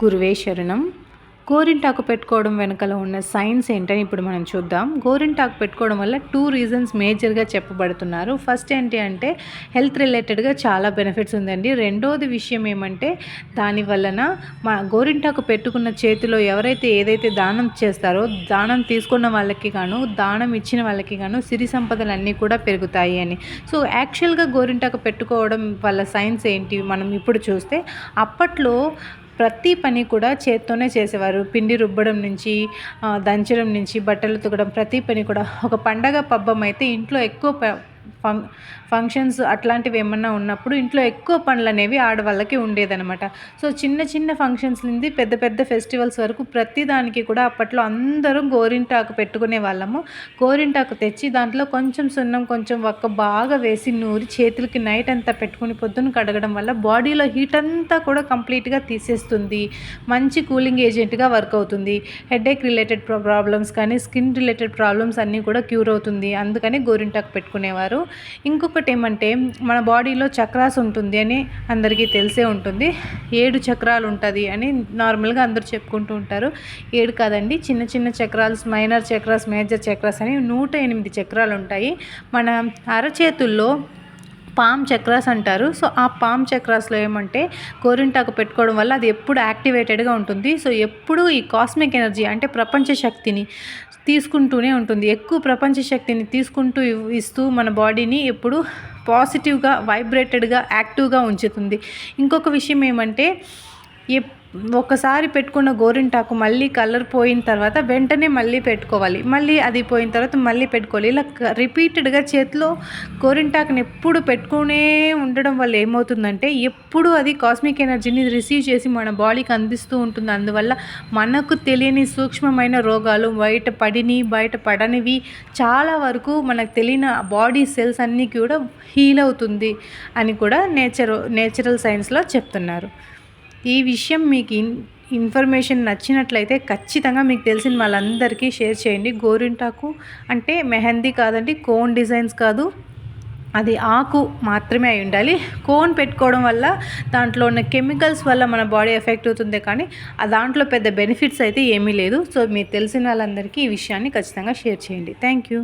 గురువే శరణం. గోరింటాకు పెట్టుకోవడం వెనకాల ఉన్న సైన్స్ ఏంటని ఇప్పుడు మనం చూద్దాం. గోరింటాకు పెట్టుకోవడం వల్ల 2 రీజన్స్ మేజర్గా చెప్పబడుతున్నారు. ఫస్ట్ ఏంటి అంటే హెల్త్ రిలేటెడ్గా చాలా బెనిఫిట్స్ ఉందండి. రెండోది విషయం ఏమంటే దాని వలన మా గోరింటాకు పెట్టుకున్న చేతిలో ఎవరైతే ఏదైతే దానం చేస్తారో దానం తీసుకున్న వాళ్ళకి గాను దానం ఇచ్చిన వాళ్ళకి గాను సిరి సంపదలన్నీ కూడా పెరుగుతాయి అని. సో యాక్చువల్గా గోరింటాకు పెట్టుకోవడం వల్ల సైన్స్ ఏంటి మనం ఇప్పుడు చూస్తే, అప్పట్లో ప్రతి పని కూడా చేత్తోనే చేసేవారు. పిండి రుబ్బడం నుంచి దంచడం నుంచి బట్టలు ఉతకడం ప్రతి పని కూడా. ఒక పండగ పబ్బం అయితే ఇంట్లో ఎక్కువ ఫంక్షన్స్ అట్లాంటివి ఏమన్నా ఉన్నప్పుడు ఇంట్లో ఎక్కువ పనులు అనేవి ఆడవాళ్ళకి ఉండేదన్నమాట. సో చిన్న చిన్న ఫంక్షన్స్ నుండి పెద్ద పెద్ద ఫెస్టివల్స్ వరకు ప్రతిదానికి కూడా అప్పట్లో అందరూ గోరింటాకు పెట్టుకునే వాళ్ళము. గోరింటాకు తెచ్చి దాంట్లో కొంచెం సున్నం కొంచెం వక్క బాగా వేసి నూరి చేతులకి నైట్ అంతా పెట్టుకుని పొద్దున్న కడగడం వల్ల బాడీలో హీట్ అంతా కూడా కంప్లీట్గా తీసేస్తుంది. మంచి కూలింగ్ ఏజెంట్గా వర్క్ అవుతుంది. హెడేక్ రిలేటెడ్ ప్రాబ్లమ్స్ కానీ స్కిన్ రిలేటెడ్ ప్రాబ్లమ్స్ అన్నీ కూడా క్యూర్ అవుతుంది. అందుకని గోరింటాకు పెట్టుకునేవారు. ఇంకొకటి ఏమంటే మన బాడీలో చక్రాస్ ఉంటుంది అని అందరికీ తెలిసే ఉంటుంది. 7 చక్రాలు ఉంటుంది అని నార్మల్గా అందరూ చెప్పుకుంటూ ఉంటారు. 7 కాదండి, చిన్న చిన్న చక్రాలు, మైనర్ చక్రాస్, మేజర్ చక్రాస్ అని 108 చక్రాలు ఉంటాయి. మన అరచేతుల్లో పామ్ చక్రాస్ అంటారు. సో ఆ పామ్ చక్రాస్లో ఏమంటే గోరింటాకు పెట్టుకోవడం వల్ల అది ఎప్పుడు యాక్టివేటెడ్గా ఉంటుంది. సో ఎప్పుడు ఈ కాస్మిక్ ఎనర్జీ అంటే ప్రపంచ శక్తిని తీసుకుంటూనే ఉంటుంది. ఎక్కువ ప్రపంచ శక్తిని తీసుకుంటూ ఇస్తూ మన బాడీని ఎప్పుడు పాజిటివ్గా వైబ్రేటెడ్గా యాక్టివ్గా ఉంచుతుంది. ఇంకొక విషయం ఏమంటే ఒకసారి పెట్టుకున్న గోరింటాకు మళ్ళీ కలర్ పోయిన తర్వాత వెంటనే మళ్ళీ పెట్టుకోవాలి. మళ్ళీ అది పోయిన తర్వాత మళ్ళీ పెట్టుకోవాలి. ఇలా రిపీటెడ్గా చేతిలో గోరింటాకుని ఎప్పుడు పెట్టుకునే ఉండడం వల్ల ఏమవుతుందంటే ఎప్పుడు అది కాస్మిక్ ఎనర్జీని రిసీవ్ చేసి మన బాడీకి అందిస్తూ ఉంటుంది. అందువల్ల మనకు తెలియని సూక్ష్మమైన రోగాలు బయట పడనివి చాలా వరకు మనకు తెలియని బాడీ సెల్స్ అన్నీ కూడా హీల్ అవుతుంది అని కూడా నేచురల్ సైన్స్లో చెప్తున్నారు. ఈ విషయం మీకు ఇన్ఫర్మేషన్ నచ్చినట్లయితే ఖచ్చితంగా మీకు తెలిసిన వాళ్ళందరికీ షేర్ చేయండి. గోరింటాకు అంటే మెహందీ కాదండి, కోన్ డిజైన్స్ కాదు, అది ఆకు మాత్రమే అయి ఉండాలి. కోన్ పెట్టుకోవడం వల్ల దాంట్లో ఉన్న కెమికల్స్ వల్ల మన బాడీ ఎఫెక్ట్ అవుతుంది, కానీ దాంట్లో పెద్ద బెనిఫిట్స్ అయితే ఏమీ లేదు. సో మీకు తెలిసిన వాళ్ళందరికీ ఈ విషయాన్ని ఖచ్చితంగా షేర్ చేయండి. Thank you.